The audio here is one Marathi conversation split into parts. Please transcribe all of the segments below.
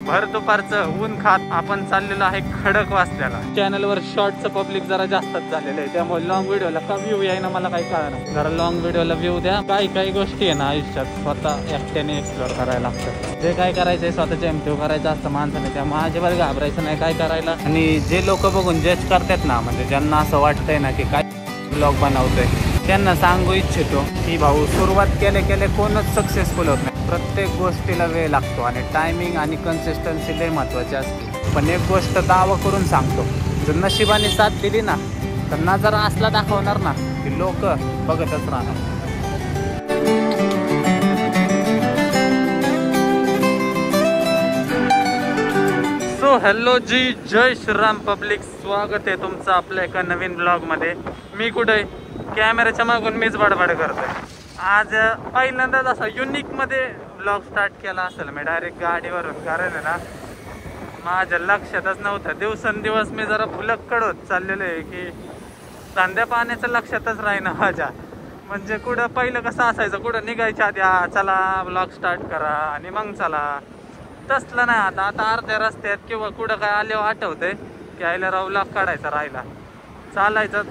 भर दुपारचं ऊन खात आपण चाललेलो आहे खडकवासल्याला। चॅनलवर शॉर्टचं पब्लिक जरा जास्तच झालेलं आहे, त्यामुळे लॉंग व्हिडिओला का व्ह्यू यायना मला काही कळणार। जरा लॉंग व्हिडिओला व्ह्यू द्या। काही गोष्टी आहे ना आयुष्यात स्वतः एकट्याने एक्सप्लोर करायला लागतात। जे काय करायचंय स्वतःच्या एमटीव करायचं असतं माणसाने, त्यामुळे अजिबात घाबरायचं नाही काय करायला। आणि जे लोक बघून जज करतात ना, म्हणजे ज्यांना असं वाटतंय ना की काय ब्लॉग बनवतोय, त्यांना सांगू इच्छितो की भाऊ, सुरुवात केले कोणच सक्सेसफुल होत नाही। प्रत्येक गोष्टीला वेळ लागतो आणि टायमिंग आणि कन्सिस्टन्सी लय महत्त्वाची असते। पण एक गोष्ट दावा करून सांगतो, जर नशिबाने साथ दिली ना, तर नजारा असला दाखवणार ना की लोक बघतच राहणार। सो हॅलो जी, जय श्रीराम पब्लिक, स्वागत आहे तुमचं आपल्या एका नवीन ब्लॉग मध्ये। मी कुठे कॅमेऱ्याच्या मागून मीच बडबड करतोय। आज पहिल्यांदाच असा युनिक मध्ये ब्लॉग स्टार्ट केला असेल मी, डायरेक्ट गाडीवरून। कारण आहे ना, माझ्या लक्षातच नव्हतं। दिवसेंदिवस मी जरा भुलक्कड होत चाललेलो आहे की धंद्या पाण्याचं लक्षातच राहीना माझ्या। म्हणजे कुठं पहिलं कसं असायचं, कुठं निघायच्या आधी चला ब्लॉग स्टार्ट करा आणि मग चला, तसलं नाही आता। आता अर्ध्या रस्त्यात किंवा कुठं काय आल्यावर आठवतंय की आयला राव ब्लॉग काढायचा राहिला, चालायचं।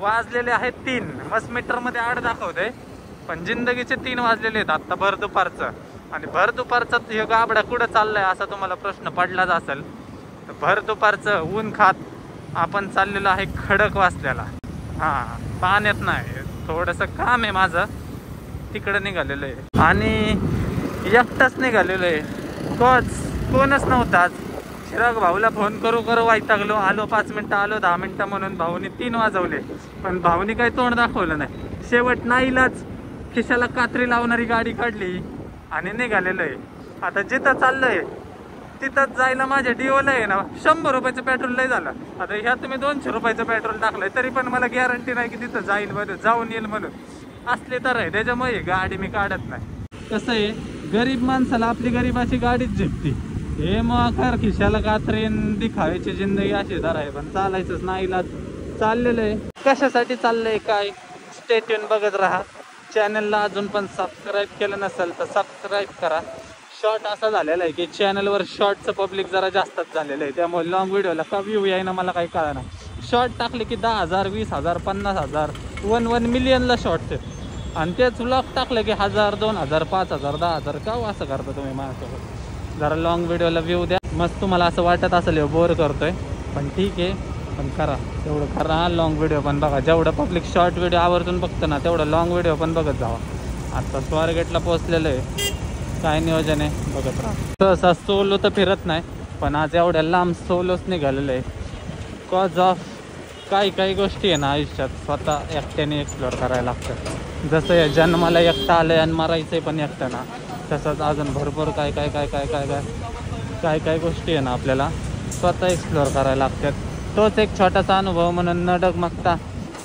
वाजलेले आहेत 3, मस्त मीटरमध्ये 8 दाखवते, पण जिंदगीचे 3 वाजलेले आहेत आत्ता भर दुपारचं। आणि भर दुपारचं हे गाबडा कुठं चाललंय असा तुम्हाला प्रश्न पडलाच असेल। तर भर दुपारचं ऊन खात आपण चाललेलो आहे खडकवासल्याला। हां, पाण्यात नाही, थोडंसं काम आहे माझं, तिकडं निघालेलं आहे। आणि एकटाच निघालेलो आहे, कोणच नव्हता आज। चिराग भाऊला फोन करू वैतागलो, आलो 5 मिनटं, आलो 10 मिनटं म्हणून भाऊनी 3 वाजवले, पण भाऊनी काही तोंड दाखवलं नाही। शेवट नाईलाज खिशाला कात्री लावणारी गाडी काढली आणि निघालेलं आहे। आता जिथं चाललंय तिथंच जायला माझ्या डिओला आहे ना 100 रुपयाचं पेट्रोल लय झालं। आता ह्यात तुम्ही 200 रुपयाचं पेट्रोल टाकलंय, तरी पण मला गॅरंटी नाही की तिथं जाऊन येईल म्हणून। असले तर आहे, त्याच्यामुळे गाडी मी काढत नाही। कसं आहे, गरीब माणसाला आपली गरीबाची गाडीच झेपती। हे मग खिशाला कात्रीन दिखावायची जिंदगी अशी तर आहे, पण चालायचंच नाईलाज। चाललेलं आहे, कशासाठी चाललंय काय, स्टे ट्यून बघत राहा। चॅनलला अजून पण सबस्क्राईब केलं नसेल तर सबस्क्राईब करा। शॉर्ट असा झालेला आहे की चॅनलवर शॉर्टचं पब्लिक जरा जास्तच झालेलं आहे, त्यामुळे लॉंग व्हिडिओला का व्ह्यू यायना मला काही कळणार। शॉर्ट टाकले की 10,000, 20,000, 50,000, 1 मिलियनला शॉर्ट्स आहेत। आणि तेच व्लॉग टाकले की 1,000, 2,000, 5,000, 10,000। का असं करता तुम्ही माझ्यासोबत? जरा लॉंग व्हिडिओला व्ह्यू द्या। मस्त तुम्हाला असं वाटत असेल बोर करतोय, पण ठीक आहे, पण करा तेवढं करा। लॉंग व्हिडिओ पण बघा, जेवढं पब्लिक शॉर्ट व्हिडिओ आवर्जून बघतं ना, तेवढं लॉंग व्हिडिओ पण बघत जावा। आता स्वारगेटला पोहोचलेलं आहे, काय नियोजन आहे बघत राहा। सहसा सोलो तर फिरत नाही, पण आज एवढ्या लांब सोलोच निघालेलं आहे। कॉज ऑफ काही गोष्टी आहे ना आयुष्यात स्वतः एकट्याने एक्सप्लोर करायला लागतात। जसं या जन्माला एकटा आलंय आणि मरायचंय पण एकटं ना, तसंच अजून भरपूर काय गोष्टी आहे ना आपल्याला स्वतः एक्सप्लोर करायला लागतात। तोच एक छोटासा अनुभव म्हणून न डगमगता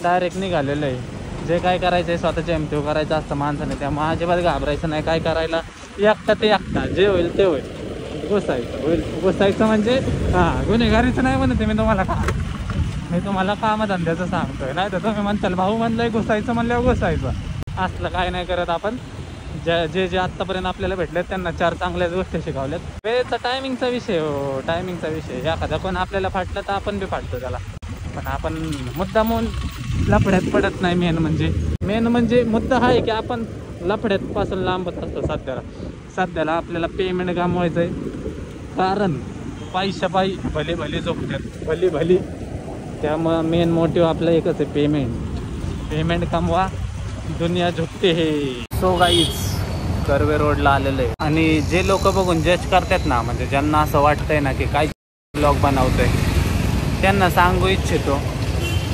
डायरेक्ट निघालेलं आहे। जे काय करायचंय स्वतःच्या एमटीव करायचं असतं माणसाने, त्यामुळे अजिबात घाबरायचं नाही काय करायला। एकटा ते एकटा, जे होईल ते होईल। घुसायचं म्हणजे हां, गुन्हेगारीचं नाही म्हणते मी तुम्हाला। मी तुम्हाला कामधंद्याचं सांगतोय, नाही तर तुम्ही म्हणताल भाऊ म्हणलंय घुसायचं म्हणल्यावर घुसायचं। असलं काय नाही करत आपण। जे आत्तापर्यंत आपल्याला भेटले त्यांना 4 चांगल्याच गोष्टी शिकवल्यात। वेळेचा टायमिंगचा विषय हो, टायमिंगचा विषय। एखादा कोण आपल्याला फाटलं तर आपण बी फाटतो त्याला, पण आपण मुद्दामून लफड्यात पडत नाही। मेन म्हणजे मुद्दा हा आहे की आपण लफड्यात पासून लांबत असतो। सध्याला आपल्याला पेमेंट गमवायचंय, कारण पैशापायी भली झोपतात, भली। त्यामुळं मेन मोटिव्ह आपला एकच आहे, पेमेंट कमवा, दुनिया झुकते हे। सो गाईज, कर्वे रोडला आलेलं आहे। आणि जे लोक बघून जज करतात ना, म्हणजे ज्यांना असं वाटतंय ना की काय ब्लॉग बनवतोय, त्यांना सांगू इच्छितो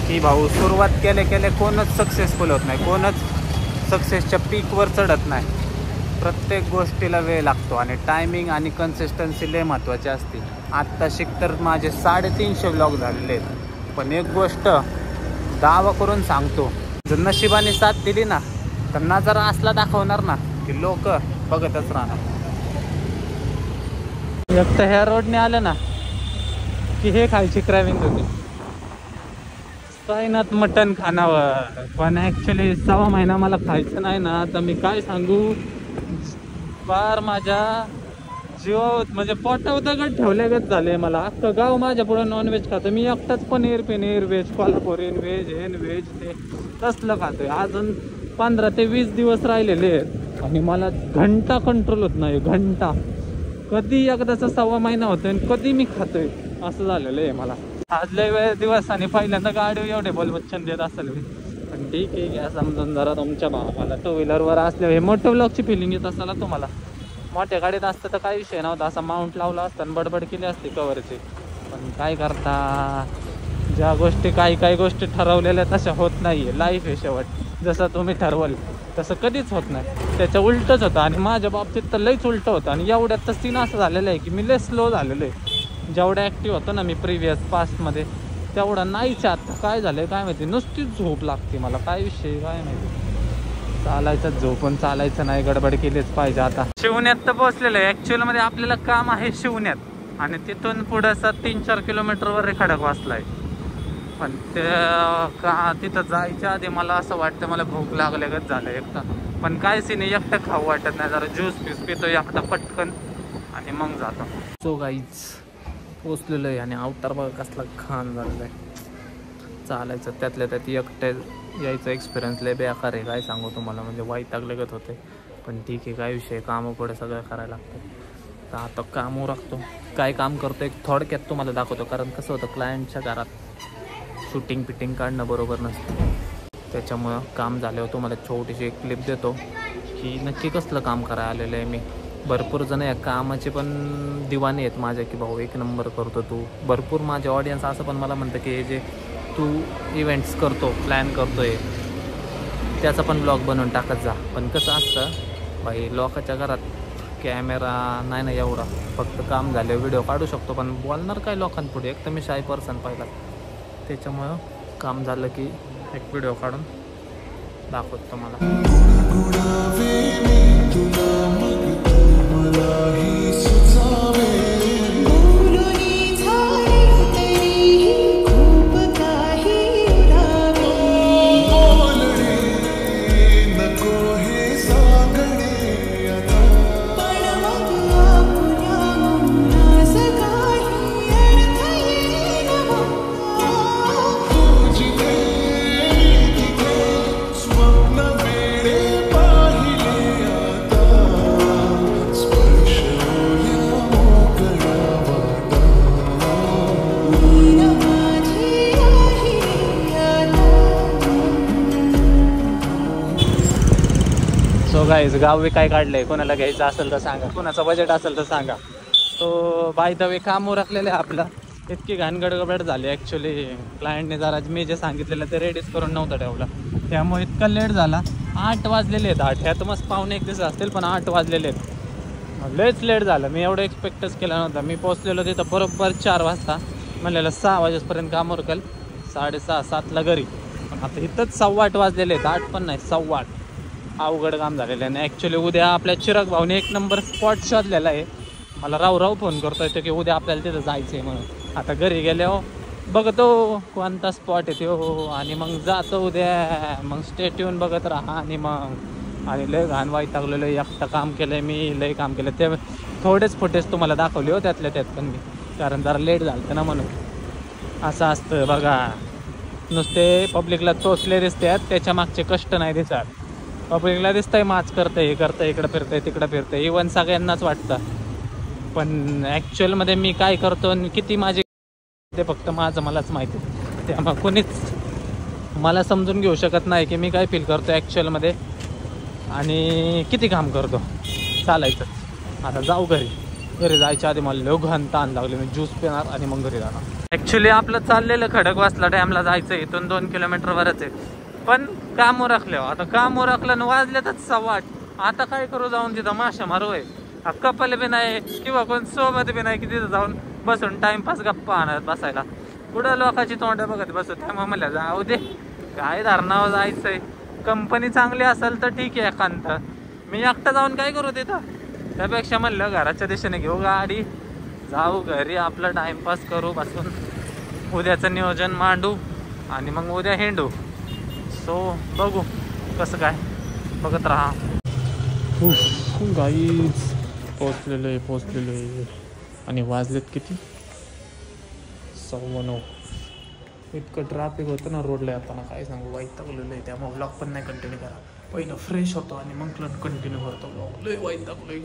की भाऊ, सुरुवात केले कोणच सक्सेसफुल होत नाही, कोणच सक्सेसच्या पीकवर चढत नाही। प्रत्येक गोष्टीला वेळ लागतो आणि टायमिंग आणि कन्सिस्टन्सी लय महत्त्वाची असते। आत्ता तर माझे 350 ब्लॉग झालेले आहेत, पण एक गोष्ट दावा करून सांगतो, जर नशिबाने साथ दिली ना, तर नजारा असला दाखवणार ना की लोक बघतच राहणार। एक तर ह्या रोडने आलं ना की हे खायची क्रायविंग होती, साईनाथ मटन खानावर। पण ॲक्च्युली 6 महिना मला खायचं नाही ना, तर मी काय सांगू, फार माझ्या जीव म्हणजे पोटावर दगड ठेवल्यागत झाले मला. अख्खं गाव माझ्या पुढे नॉनव्हेज खातं, मी एकटाच पनीर व्हेज कोल्हापुरी व्हेज ते तसलं खातोय. अजून 15 ते 20 दिवस राहिलेले आहेत आणि मला घंटा कंट्रोल होत नाही. घंटा कधी एकदाचा 1.25 महिना होतोय आणि कधी मी खातोय असं झालेलं आहे मला. आज लय वेळ दिवस आणि पहिल्यांदा गाडी एवढे बोलवच्चन देत असेल मी, पण ठीक आहे घ्या समजून. जरा तुमच्या भावाला टू व्हीलरवर असल्यावर हे मोठं ब्लॉकची फिलिंग येत असाल तुम्हाला. मोठ्या गाडीत असतं तर काही विषय नव्हता, असा माउंट लावला असता आणि बडबड केली असते कवरची. पण काय करता, ज्या गोष्टी काही गोष्टी ठरवलेल्या तशा होत नाही आहे. लाईफ आहे शेवट, जसं तुम्ही ठरवल तसं कधीच होत नाही. त्याच्या उलटंच होतं आणि माझ्या बाबतीत तर लईच उलटं होतं. आणि एवढ्यात तर सीन असं झालेलं आहे की मी लय स्लो झालेलं आहे. जेवढं ॲक्टिव्ह होतं ना मी प्रिव्हियस पास्टमध्ये तेवढं नाहीच. आता काय झालं काय माहिती, नुसतीच झोप लागते मला. काय विषय काय माहिती, चालायचं झोपून चालायचं नाही, गडबड केलीच पाहिजे. आता शिवण्यात तर पोहोचलेलं आहे. ॲक्च्युअलमध्ये आपल्याला काम आहे शिवण्यात आणि तिथून पुढं असं 3-4 किलोमीटरवर खडकवासला आहे. पण ते तिथं जायच्या आधी मला असं वाटतं मला भूक लागल्यागत झालं एकटा. पण काय सीन एकटं खाऊ वाटत नाही, जरा ज्यूस पितो एकटा पटकन आणि मग जातो. सो गाईज पोचलेलं आहे आणि अवतार बघा कसला खान झालेला आहे. चालायचं त्यातल्या त्यात एकट्या यायचा एक्सपिरियन्स लय बेकार आहे, काय सांगू तुम्हाला. म्हणजे वैतागलेगत होते. पण ठीक आहे, काय विषय, कामं पुढे सगळं करायला लागतं. तर आता कामं राखतो. काय काम करतो एक थोडक्यात तुम्हाला दाखवतो. कारण कसं होतं, क्लायंटच्या घरात शूटिंग काढणं बरोबर नसतं. त्याच्यामुळं काम झाल्यावर तुम्हाला छोटीशी एक क्लिप देतो की नक्की कसलं काम करायला आलेलं आहे मी. भरपूर जण या कामाचे पण दिवाने आहेत माझ्या, की भाऊ एक नंबर करतो तू. भरपूर माझे ऑडियन्स असं पण मला म्हणतं की हे जे तू इव्हेंट्स करतो, प्लॅन करतो आहे त्याचा पण ब्लॉग बनवून टाकत जा. पण कसं असतं बाई, लोकांच्या घरात कॅमेरा नाही ना एवढा, फक्त काम झाले व्हिडिओ काढू शकतो पण बोलणार काय लोकांपुढे. एक तर मी शाय पर्सन पाहिला, त्याच्यामुळं काम झालं की एक व्हिडिओ काढून दाखवतो तुम्हाला. गाईज गावी काय काढलंय, कोणाला घ्यायचं असेल तर सांगा, कोणाचं बजेट असेल तर सांगा. तो बाय द वे काम उरकलेलं आहे आपलं. इतकी घाणगडगड झाली ॲक्च्युली. क्लायंटने जरा मी जे सांगितलेलं ते रेडीच करून नव्हतं ठेवलं, त्यामुळे इतका लेट झाला. 8 वाजलेले आहेत. 8 ह्यात मस्त 1:45 दिवस असतील पण 8 वाजलेले आहेत. लयच लेट झालं. मी एवढं एक्सपेक्टच केलं नव्हतं. मी पोचलेलो तिथं बरोबर 4 वाजता. म्हणलेलं 6 वाजेपर्यंत काम उरकल, 6:30-7ला घरी. पण आता इथंच 7:15 वाजलेले आहेत. 8 पण नाही 7:15. अवघड काम झालेलं आहे. आणि ॲक्च्युली उद्या आपल्या चिराग भाऊने एक नंबर स्पॉट शोधलेला आहे. मला राव फोन करतो येतो की उद्या आपल्याला तिथं जायचं आहे म्हणून. आता घरी गेल्यावर बघतो कोणता स्पॉट आहे तो आणि मग जातो उद्या. मग स्टेट येऊन बघत राहा. आणि लय घाण वैतागलेलं आहे. एकटं काम केलं आहे मी, लय काम केलं. ते थोडेच फुटेज तुम्हाला दाखवले हो त्यातल्या त्यात पण मी, कारण जरा लेट झालं ना म्हणून. असं असतं बघा, नुसते पब्लिकला चोचले दिसतात, त्याच्या मागचे कष्ट नाही दिसत. पब्लिकला दिसतंय माच करतंय, हे करतंय, इकडं फिरतंय तिकडं फिरतंय, इव्हन सगळ्यांनाच वाटतं. पण ॲक्च्युअलमध्ये मी काय करतो आणि किती माझे ते फक्त माझं मलाच माहिती. त्यामुळे कोणीच मला समजून घेऊ शकत नाही की मी काय फील करतो ॲक्च्युअलमध्ये आणि किती काम करतो. चालायचं आता जाऊ घरी जायच्या आधी मला घाण ताण लागले. मी ज्यूस पिणार आणि मग घरी जाणार. ॲक्च्युली आपलं चाललेलं खडकवासला डॅमला जायचं, इथून 2 किलोमीटरवरच आहे. पण काम उरकलं. आता काम उरकलं वाजल्यातच 7:15. आता काय करू जाऊन तिथं माशा मारू आहे. कपल बी नाही किंवा कोण सोबत बी नाही की तिथं जाऊन बसून टाइमपास गप्पा आणत बसायला. पुढं लोकांची तोंड बघत बसू. त्यामुळे मला जाऊ दे, काय धारणावर जायचंय. कंपनी चांगली असेल तर ठीक आहे एकांत. मी एकटा जाऊन काय करू तिथं. त्यापेक्षा म्हणलं घराच्या दिशेने घेऊ गाडी, जाऊ घरी, आपलं टाइमपास करू बसून, उद्याचं नियोजन मांडू आणि मग उद्या हिंडू. सो बघू कसं काय, बघत राहा. गाईज पोचलेलो आहे आणि वाजलेत किती 9:15. इतकं ट्रॅफिक होतं ना रोडला येताना काय सांगू वैतागलेलं आहे. त्यामुळे ब्लॉग पण नाही कंटिन्यू करा. पहिलं फ्रेश होतो आणि मग कंटिन्यू करतो ब्लॉग. लय वैतागलोय.